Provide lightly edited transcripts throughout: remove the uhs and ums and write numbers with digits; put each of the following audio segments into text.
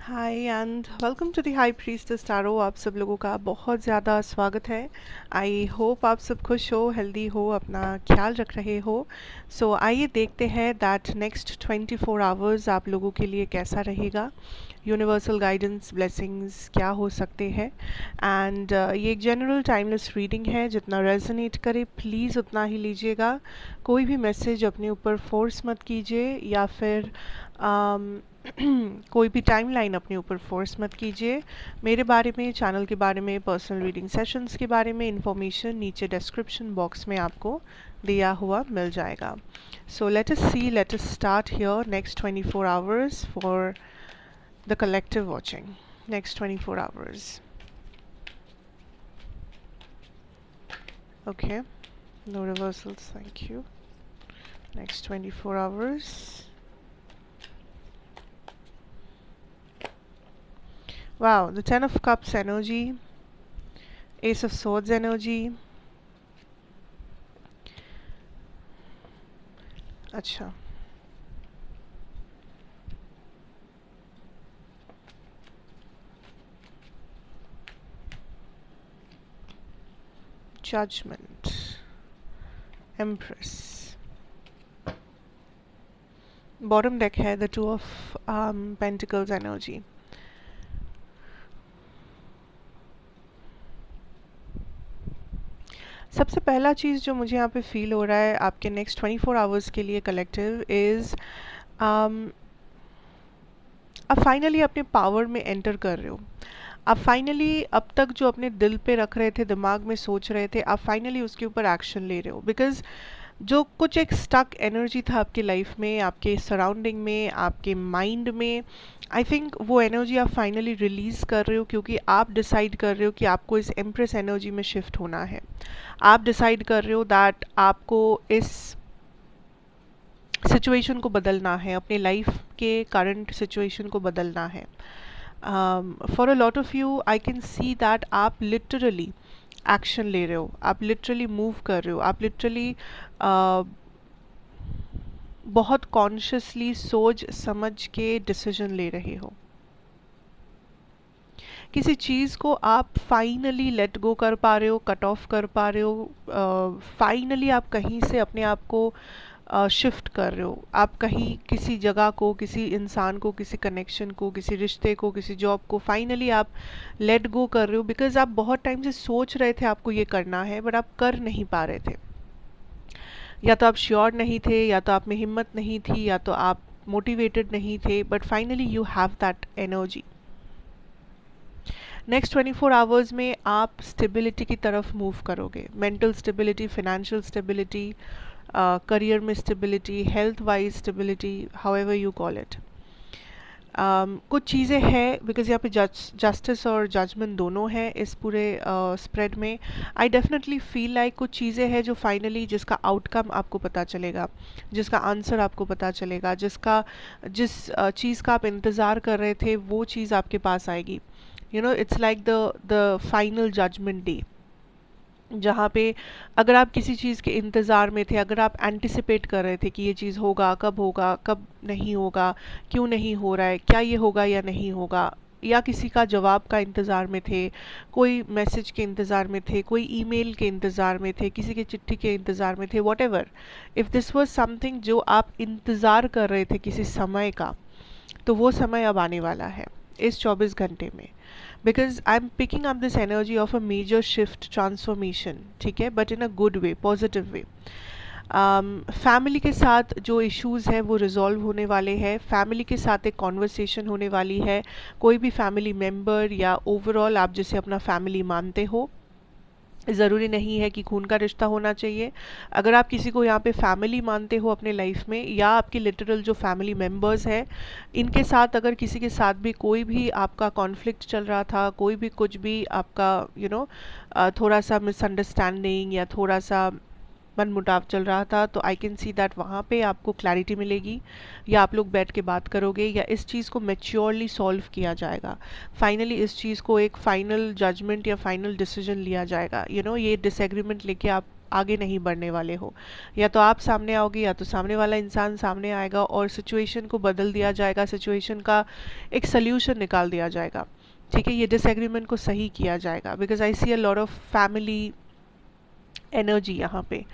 Hi and welcome to the High Priestess tarot. आप सब लोगों का बहुत ज़्यादा स्वागत है। आई होप आप सब खुश हो, हेल्दी हो, अपना ख्याल रख रहे हो। सो आइए देखते हैं दैट नेक्स्ट 24 आवर्स आप लोगों के लिए कैसा रहेगा। यूनिवर्सल गाइडेंस ब्लेसिंग्स क्या हो सकते हैं। एंड ये एक जनरल टाइमलेस रीडिंग है, जितना रेजोनेट करे प्लीज़ उतना ही लीजिएगा। कोई भी मैसेज अपने ऊपर फोर्स मत कीजिए या फिर कोई भी टाइमलाइन अपने ऊपर फोर्स मत कीजिए। मेरे बारे में, चैनल के बारे में, पर्सनल रीडिंग सेशंस के बारे में इंफॉर्मेशन नीचे डिस्क्रिप्शन बॉक्स में आपको दिया हुआ मिल जाएगा। So let us see, let us start here next 24 hours for the collective watching. Next 24 hours. Okay, no reversals, thank you. Next 24 hours. Wow, the Ten of Cups energy, Ace of Swords energy. अच्छा, Judgment, Empress. Bottom deck है the Two of Pentacles energy. सबसे पहला चीज़ जो मुझे यहाँ पे feel हो रहा है आपके नेक्स्ट 24 आवर्स के लिए कलेक्टिव इज़ आप फाइनली अपने पावर में एंटर कर रहे हो। आप फाइनली अब तक जो अपने दिल पे रख रहे थे, दिमाग में सोच रहे थे, आप फाइनली उसके ऊपर एक्शन ले रहे हो। बिकॉज जो कुछ एक स्टक एनर्जी था आपकी लाइफ में, आपके सराउंडिंग में, आपके माइंड में, आई थिंक वो एनर्जी आप फाइनली रिलीज़ कर रहे हो, क्योंकि आप डिसाइड कर रहे हो कि आपको इस एम्प्रेस एनर्जी में शिफ्ट होना है। आप डिसाइड कर रहे हो दैट आपको इस सिचुएशन को बदलना है, अपने लाइफ के करंट सिचुएशन को बदलना है। For a lot of you I can see that आप लिटरली एक्शन ले रहे हो, आप लिटरली मूव कर रहे हो, आप लिटरली बहुत कॉन्शियसली सोच समझ के डिसीजन ले रहे हो। किसी चीज़ को आप फाइनली लेट गो कर पा रहे हो, कट ऑफ कर पा रहे हो। फाइनली आप कहीं से अपने आप को शिफ्ट कर रहे हो। आप कहीं किसी जगह को, किसी इंसान को, किसी कनेक्शन को, किसी रिश्ते को, किसी जॉब को फाइनली आप लेट गो कर रहे हो। बिकॉज आप बहुत टाइम से सोच रहे थे आपको ये करना है, बट आप कर नहीं पा रहे थे। या तो आप श्योर नहीं थे, या तो आप में हिम्मत नहीं थी, या तो आप मोटिवेटेड नहीं थे, but finally you have that energy. Next 24 hours में आप स्टेबिलिटी की तरफ मूव करोगे। Mental stability, financial stability, career में stability, health wise stability, however you call it. कुछ चीज़ें हैं, बिकॉज यहाँ पे जस्टिस और जजमेंट दोनों हैं इस पूरे स्प्रेड में। आई डेफिनेटली फील लाइक कुछ चीज़ें हैं जो फाइनली जिसका आउटकम आपको पता चलेगा, जिसका आंसर आपको पता चलेगा, जिस चीज़ का आप इंतज़ार कर रहे थे वो चीज़ आपके पास आएगी। You know, it's like the final judgement day, जहाँ पे अगर आप किसी चीज़ के इंतज़ार में थे, अगर आप एंटिसिपेट कर रहे थे कि ये चीज़ होगा, कब नहीं होगा, क्यों नहीं हो रहा है, क्या ये होगा या नहीं होगा, या किसी का जवाब का इंतज़ार में थे, कोई मैसेज के इंतज़ार में थे, कोई ईमेल के इंतज़ार में थे, किसी के चिट्ठी के इंतज़ार में थे, what ever, if this was something जो आप इंतज़ार कर रहे थे किसी समय का, तो वो समय अब आने वाला है इस 24 घंटे में। Because I am picking up this energy of a major shift, transformation, ठीक है, but in a good way, positive way. Family के साथ जो इश्यूज़ हैं वो रिजॉल्व होने वाले हैं। फैमिली के साथ एक कॉन्वर्सेशन होने वाली है। कोई भी फैमिली मेम्बर या ओवरऑल आप जिसे अपना फैमिली मानते हो, ज़रूरी नहीं है कि खून का रिश्ता होना चाहिए। अगर आप किसी को यहाँ पे फैमिली मानते हो अपने लाइफ में, या आपके लिटरल जो फैमिली मेम्बर्स हैं, इनके साथ अगर किसी के साथ भी कोई भी आपका कॉन्फ्लिक्ट चल रहा था, कोई भी कुछ भी आपका थोड़ा सा मिसअंडरस्टैंडिंग या थोड़ा सा मनमुटाव चल रहा था, तो आई कैन सी दैट वहाँ पे आपको क्लैरिटी मिलेगी, या आप लोग बैठ के बात करोगे, या इस चीज़ को मैच्योरली सॉल्व किया जाएगा। फाइनली इस चीज़ को एक फाइनल जजमेंट या फाइनल डिसीजन लिया जाएगा। ये डिसएग्रीमेंट लेके आप आगे नहीं बढ़ने वाले हो। या तो आप सामने आओगे या तो सामने वाला इंसान सामने आएगा और सिचुएशन को बदल दिया जाएगा, सिचुएशन का एक सल्यूशन निकाल दिया जाएगा। ठीक है, ये डिसएग्रीमेंट को सही किया जाएगा, because I see a lot of family energy यहाँ पे।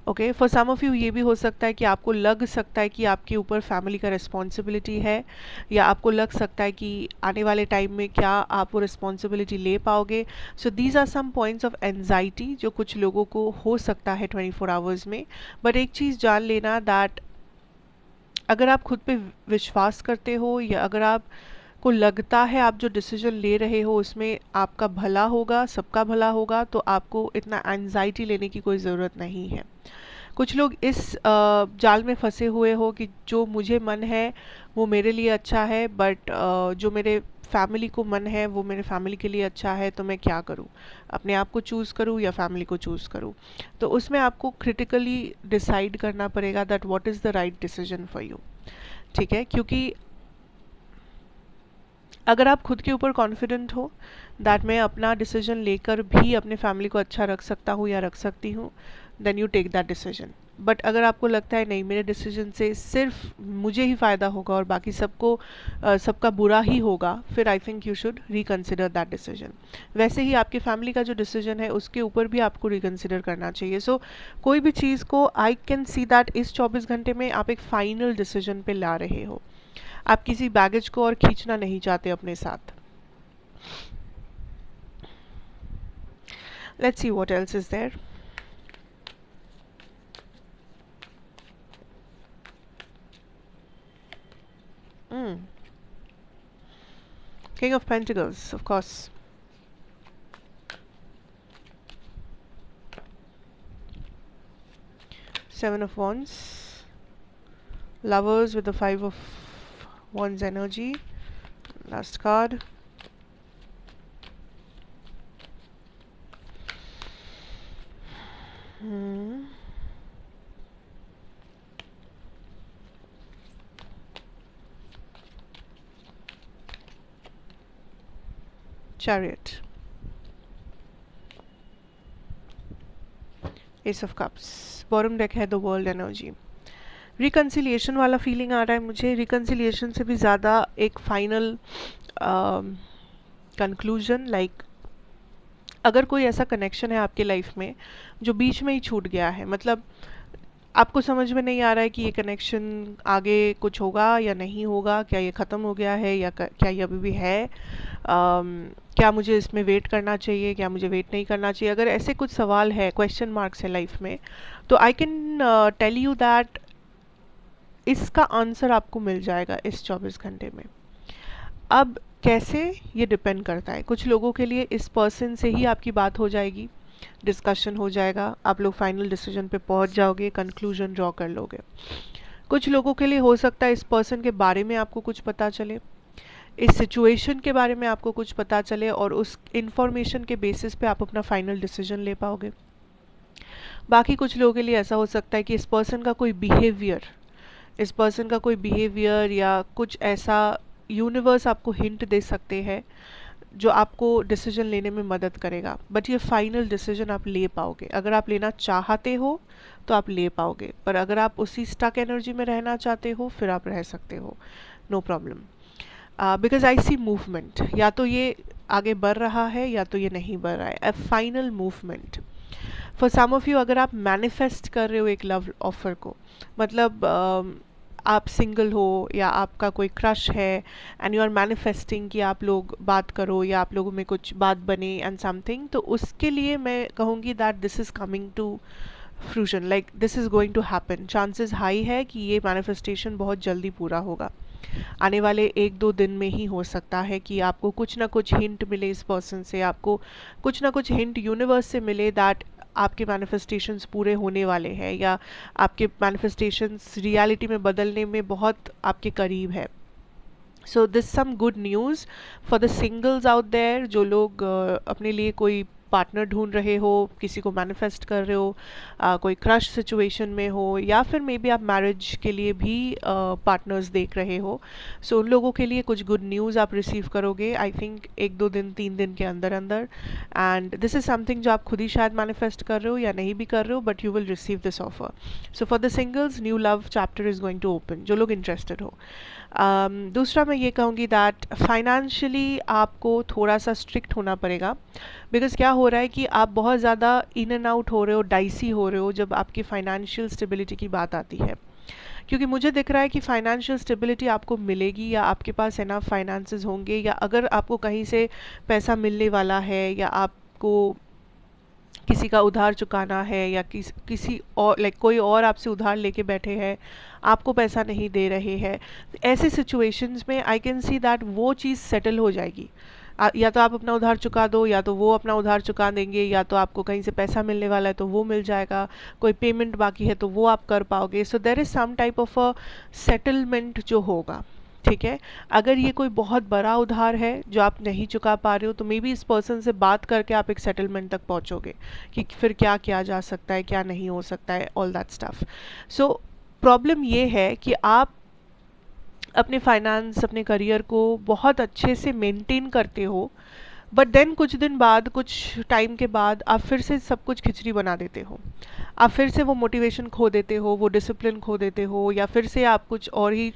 Okay, for some of you ये भी हो सकता है कि आपको लग सकता है कि आपके ऊपर फैमिली का रिस्पॉन्सिबिलिटी है, या आपको लग सकता है कि आने वाले टाइम में क्या आप वो रिस्पॉन्सिबिलिटी ले पाओगे। So these are some points of anxiety जो कुछ लोगों को हो सकता है 24 आवर्स में। बट एक चीज़ जान लेना, दैट अगर आप खुद पे विश्वास करते हो, या अगर आप को लगता है आप जो डिसीजन ले रहे हो उसमें आपका भला होगा, सबका भला होगा, तो आपको इतना एंजाइटी लेने की कोई ज़रूरत नहीं है। कुछ लोग इस जाल में फंसे हुए हो कि जो मुझे मन है वो मेरे लिए अच्छा है, बट जो मेरे फैमिली को मन है वो मेरे फैमिली के लिए अच्छा है, तो मैं क्या करूं, अपने आप को चूज़ करूं या फैमिली को चूज़ करूं। तो उसमें आपको क्रिटिकली डिसाइड करना पड़ेगा that what is the right decision for you. ठीक है, क्योंकि अगर आप खुद के ऊपर कॉन्फिडेंट हो दैट मैं अपना डिसीजन लेकर भी अपने फैमिली को अच्छा रख सकता हूँ या रख सकती हूँ, then you take that decision. But अगर आपको लगता है नहीं, मेरे डिसीजन से सिर्फ मुझे ही फ़ायदा होगा और बाकी सबको सबका बुरा ही होगा, फिर I think you should reconsider that decision. वैसे ही आपके फैमिली का जो डिसीजन है उसके ऊपर भी आपको रिकन्सिडर करना चाहिए। सो कोई भी चीज़ को आई कैन सी दैट इस 24 घंटे में आप एक फाइनल डिसीजन पे ला रहे हो, आप किसी बैगेज को और खींचना नहीं चाहते अपने साथ। Let's see what else is there. King of Pentacles, of course. Seven of Wands. Lovers with the Five of Wands energy. Last card. Chariot. Ace of Cups. Bottom deck है The World energy. रिकन्सिलिएशन वाला feeling आ रहा है मुझे। Reconciliation से भी ज़्यादा एक final conclusion, like अगर कोई ऐसा कनेक्शन है आपके लाइफ में जो बीच में ही छूट गया है, मतलब आपको समझ में नहीं आ रहा है कि ये कनेक्शन आगे कुछ होगा या नहीं होगा, क्या ये ख़त्म हो गया है या क्या ये अभी भी है, क्या मुझे इसमें वेट करना चाहिए, क्या मुझे वेट नहीं करना चाहिए, अगर ऐसे कुछ सवाल है, क्वेश्चन मार्क्स है लाइफ में, तो I can tell you that इसका आंसर आपको मिल जाएगा इस 24 घंटे में। अब कैसे, ये डिपेंड करता है। कुछ लोगों के लिए इस पर्सन से ही आपकी बात हो जाएगी, डिस्कशन हो जाएगा, आप लोग फाइनल डिसीजन पे पहुंच जाओगे, कंक्लूजन ड्रॉ कर लोगे। कुछ लोगों के लिए हो सकता है इस पर्सन के बारे में आपको कुछ पता चले, इस सिचुएशन के बारे में आपको कुछ पता चले, और उस इंफॉर्मेशन के बेसिस पे आप अपना फाइनल डिसीजन ले पाओगे। बाकी कुछ लोगों के लिए ऐसा हो सकता है कि इस पर्सन का कोई बिहेवियर या कुछ ऐसा यूनिवर्स आपको हिंट दे सकते हैं जो आपको डिसीजन लेने में मदद करेगा। बट ये फाइनल डिसीजन आप ले पाओगे, अगर आप लेना चाहते हो तो आप ले पाओगे, पर अगर आप उसी स्टक एनर्जी में रहना चाहते हो फिर आप रह सकते हो, no problem. Because I see movement, या तो ये आगे बढ़ रहा है या तो ये नहीं बढ़ रहा है, a final movement. For some of you, अगर आप मैनिफेस्ट कर रहे हो एक लव ऑफर को, मतलब आप सिंगल हो या आपका कोई क्रश है एंड यू आर मैनिफेस्टिंग कि आप लोग बात करो या आप लोगों में कुछ बात बने एंड समथिंग, तो उसके लिए मैं कहूँगी that this is coming to fruition, like this is going to happen. Chances high है कि ये मैनिफेस्टेशन बहुत जल्दी पूरा होगा, आने वाले 1-2 दिन में ही हो सकता है कि आपको कुछ ना कुछ हिंट मिले इस पर्सन से, आपको कुछ ना कुछ हिंट यूनिवर्स से मिले दैट आपके मैनिफेस्टेशंस पूरे होने वाले हैं, या आपके मैनिफेस्टेशंस रियलिटी में बदलने में बहुत आपके करीब है। So this some good news for the singles out there, जो लोग अपने लिए कोई पार्टनर ढूंढ रहे हो, किसी को मैनिफेस्ट कर रहे हो, कोई क्रश सिचुएशन में हो, या फिर मे बी आप मैरिज के लिए भी पार्टनर्स देख रहे हो, सो उन लोगों के लिए कुछ गुड न्यूज़ आप रिसीव करोगे आई थिंक 1-2 दिन 3 दिन के अंदर अंदर। एंड दिस इज़ समथिंग जो आप खुद ही शायद मैनिफेस्ट कर रहे हो या नहीं भी कर रहे हो, but you will receive this offer. So for the singles, new love chapter is going to open, जो लोग इंटरेस्टेड हो। दूसरा मैं ये कहूँगी दैट फाइनेंशियली आपको थोड़ा सा स्ट्रिक्ट होना पड़ेगा, बिकॉज क्या हो रहा है कि आप बहुत ज़्यादा इन एंड आउट हो रहे हो, डाइसी हो रहे हो जब आपकी फाइनेंशियल स्टेबिलिटी की बात आती है। क्योंकि मुझे दिख रहा है कि फाइनेंशियल स्टेबिलिटी आपको मिलेगी, या आपके पास एनफ फाइनेंसेस होंगे, या अगर आपको कहीं से पैसा मिलने वाला है, या आपको किसी का उधार चुकाना है, या किसी और कोई और आपसे उधार लेके बैठे हैं, आपको पैसा नहीं दे रहे हैं, ऐसे सिचुएशंस में आई कैन सी दैट वो चीज़ सेटल हो जाएगी। या तो आप अपना उधार चुका दो, या तो वो अपना उधार चुका देंगे, या तो आपको कहीं से पैसा मिलने वाला है तो वो मिल जाएगा, कोई पेमेंट बाकी है तो वो आप कर पाओगे। So there is some type of a settlement जो होगा, ठीक है। अगर ये कोई बहुत बड़ा उधार है जो आप नहीं चुका पा रहे हो, तो मे बी इस पर्सन से बात करके आप एक सेटलमेंट तक पहुंचोगे कि फिर क्या किया जा सकता है, क्या नहीं हो सकता है, all that stuff. So problem ये है कि आप अपने फाइनेंस, अपने करियर को बहुत अच्छे से मेंटेन करते हो, बट देन कुछ दिन बाद, कुछ टाइम के बाद आप फिर से सब कुछ खिचड़ी बना देते हो। आप फिर से वो मोटिवेशन खो देते हो, वो डिसिप्लिन खो देते हो, या फिर से आप कुछ और ही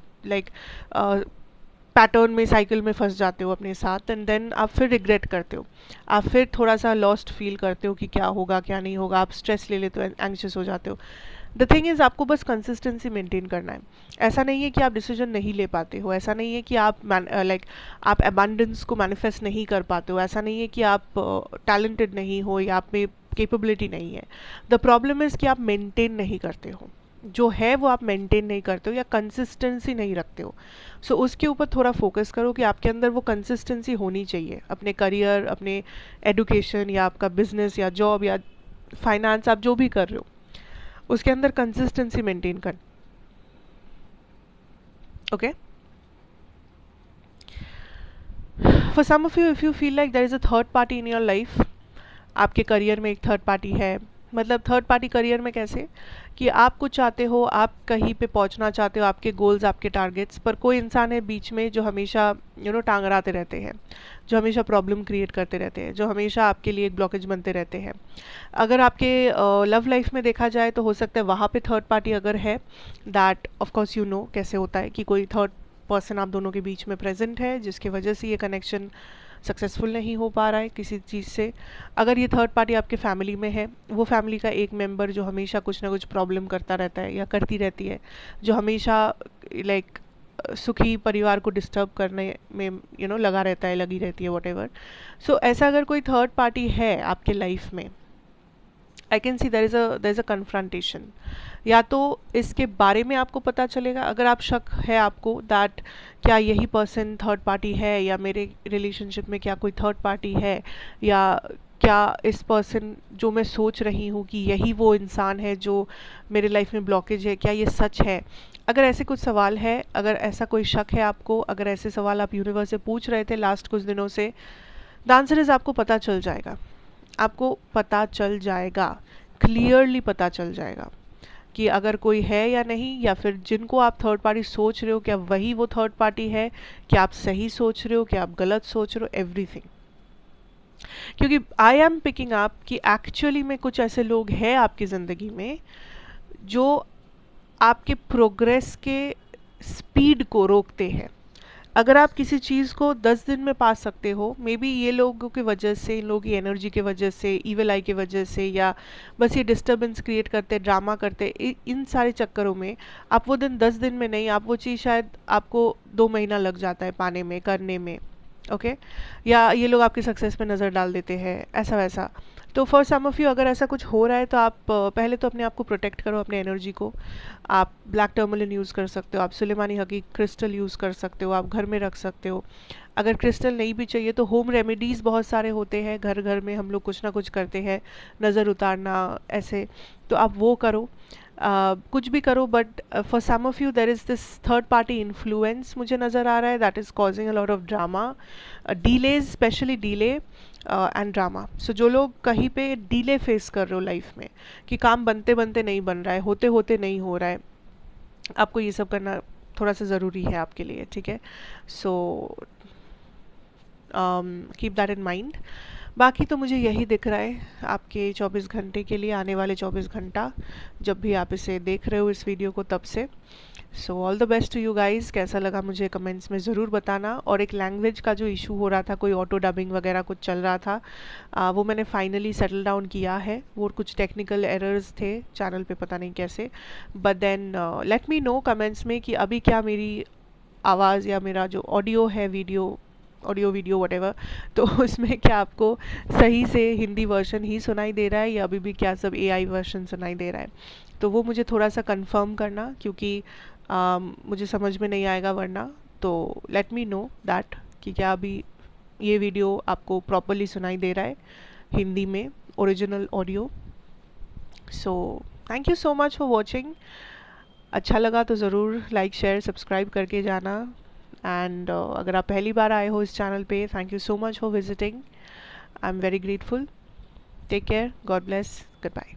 पैटर्न में, साइकिल में फंस जाते हो अपने साथ, एंड देन आप फिर रिग्रेट करते हो, आप फिर थोड़ा सा लॉस्ट फील करते हो कि क्या होगा क्या नहीं होगा, आप स्ट्रेस ले लेते हो, एंग्शियस हो जाते हो। द थिंग इज़, आपको बस कंसिस्टेंसी मेंटेन करना है। ऐसा नहीं है कि आप डिसीजन नहीं ले पाते हो, ऐसा नहीं है कि आप आप अबंडेंस को मैनिफेस्ट नहीं कर पाते हो, ऐसा नहीं है कि आप टैलेंटेड नहीं हो या आप में कैपेबिलिटी नहीं है। द प्रॉब्लम इज़ कि आप मेंटेन नहीं करते हो, जो है वो आप मेंटेन नहीं करते हो, या कंसिस्टेंसी नहीं रखते हो। सो उसके ऊपर थोड़ा फोकस करो कि आपके अंदर वो कंसिस्टेंसी होनी चाहिए, अपने करियर, अपने एडुकेशन, या आपका बिजनेस या जॉब या फाइनेंस, आप जो भी कर रहे हो उसके अंदर कंसिस्टेंसी मेंटेन कर। Okay, for some of you, if you feel like there is a third party in your life, आपके करियर में एक थर्ड पार्टी है, मतलब थर्ड पार्टी करियर में कैसे कि आप कुछ चाहते हो, आप कहीं पे पहुंचना चाहते हो, आपके गोल्स, आपके टारगेट्स, पर कोई इंसान है बीच में जो हमेशा टांग अड़ाते रहते हैं, जो हमेशा प्रॉब्लम क्रिएट करते रहते हैं, जो हमेशा आपके लिए एक ब्लॉकेज बनते रहते हैं। अगर आपके लव लाइफ में देखा जाए तो हो सकता है वहाँ पे थर्ड पार्टी अगर है, that of course you know कैसे होता है कि कोई थर्ड पर्सन आप दोनों के बीच में प्रेजेंट है, जिसकी वजह से ये कनेक्शन सक्सेसफुल नहीं हो पा रहा है किसी चीज़ से। अगर ये थर्ड पार्टी आपके फैमिली में है, वो फैमिली का एक मेंबर जो हमेशा कुछ ना कुछ प्रॉब्लम करता रहता है या करती रहती है, जो हमेशा सुखी परिवार को डिस्टर्ब करने में लगा रहता है, लगी रहती है, वट एवर। सो ऐसा अगर कोई थर्ड पार्टी है आपके लाइफ में, I can see there is a confrontation. या तो इसके बारे में आपको पता चलेगा, अगर आप शक है आपको दैट क्या यही पर्सन थर्ड पार्टी है, या मेरे रिलेशनशिप में क्या कोई थर्ड पार्टी है, या क्या इस पर्सन जो मैं सोच रही हूँ कि यही वो इंसान है जो मेरे लाइफ में ब्लॉकेज है, क्या ये सच है। अगर ऐसे कुछ सवाल है, अगर ऐसा कोई शक है आपको, अगर ऐसे सवाल आप यूनिवर्स से पूछ रहे थे लास्ट कुछ दिनों से, द आंसर इज़ आपको पता चल जाएगा, आपको पता चल जाएगा, क्लियरली पता चल जाएगा कि अगर कोई है या नहीं, या फिर जिनको आप थर्ड पार्टी सोच रहे हो क्या वही वो थर्ड पार्टी है, क्या आप सही सोच रहे हो, क्या आप गलत सोच रहे हो, एवरीथिंग। क्योंकि आई एम पिकिंग अप कि एक्चुअली में कुछ ऐसे लोग हैं आपकी ज़िंदगी में जो आपके प्रोग्रेस के स्पीड को रोकते हैं। अगर आप किसी चीज़ को 10 दिन में पा सकते हो, मे बी ये लोगों की वजह से, इन लोगों की एनर्जी की वजह से, ईविल आई की वजह से, या बस ये डिस्टर्बेंस क्रिएट करते, ड्रामा करते, इन सारे चक्करों में आप वो दिन 10 दिन में नहीं, आप वो चीज़ शायद आपको 2 महीना लग जाता है पाने में, करने में। ओके, या ये लोग आपकी सक्सेस पे नज़र डाल देते हैं, ऐसा वैसा। तो फॉर सम ऑफ़ यू अगर ऐसा कुछ हो रहा है तो आप पहले तो अपने आप को प्रोटेक्ट करो, अपने एनर्जी को। आप ब्लैक टर्मलिन यूज़ कर सकते हो, आप सुलेमानी हकी क्रिस्टल यूज़ कर सकते हो, आप घर में रख सकते हो। अगर क्रिस्टल नहीं भी चाहिए तो होम रेमेडीज़ बहुत सारे होते हैं, घर घर में हम लोग कुछ ना कुछ करते हैं, नज़र उतारना ऐसे, तो आप वो करो। कुछ भी करो, but for some of you there is this third party influence मुझे नज़र आ रहा है, that is causing a lot of drama, delays, specially delay and drama. So जो लोग कहीं पे डीले फेस कर रहे हो लाइफ में, कि काम बनते बनते नहीं बन रहा है, होते होते नहीं हो रहा है, आपको ये सब करना थोड़ा सा ज़रूरी है आपके लिए, ठीक है. So keep that in mind. बाकी तो मुझे यही दिख रहा है आपके 24 घंटे के लिए, आने वाले 24 घंटा, जब भी आप इसे देख रहे हो इस वीडियो को तब से. So all the best to you guys. कैसा लगा मुझे कमेंट्स में ज़रूर बताना. और एक लैंग्वेज का जो इशू हो रहा था, कोई ऑटो डबिंग वगैरह कुछ चल रहा था, वो मैंने फाइनली सेटल डाउन किया है. वो कुछ टेक्निकल एरर्स थे चैनल पे, पता नहीं कैसे. But then let me know comments में कि अभी क्या मेरी आवाज़ या मेरा जो ऑडियो है, ऑडियो वीडियो वटेवर, तो उसमें क्या आपको सही से हिंदी वर्जन ही सुनाई दे रहा है, या अभी भी क्या सब एआई वर्जन सुनाई दे रहा है. तो वो मुझे थोड़ा सा कंफर्म करना, क्योंकि मुझे समझ में नहीं आएगा वरना. तो लेट मी नो दैट कि क्या अभी ये वीडियो आपको प्रॉपरली सुनाई दे रहा है हिंदी में, original audio. So thank you so much for watching. अच्छा लगा तो ज़रूर लाइक शेयर सब्सक्राइब करके जाना. एंड अगर आप पहली बार आए हो इस चैनल पे, thank you so much for visiting. I am very grateful. Take care. God bless. Good bye.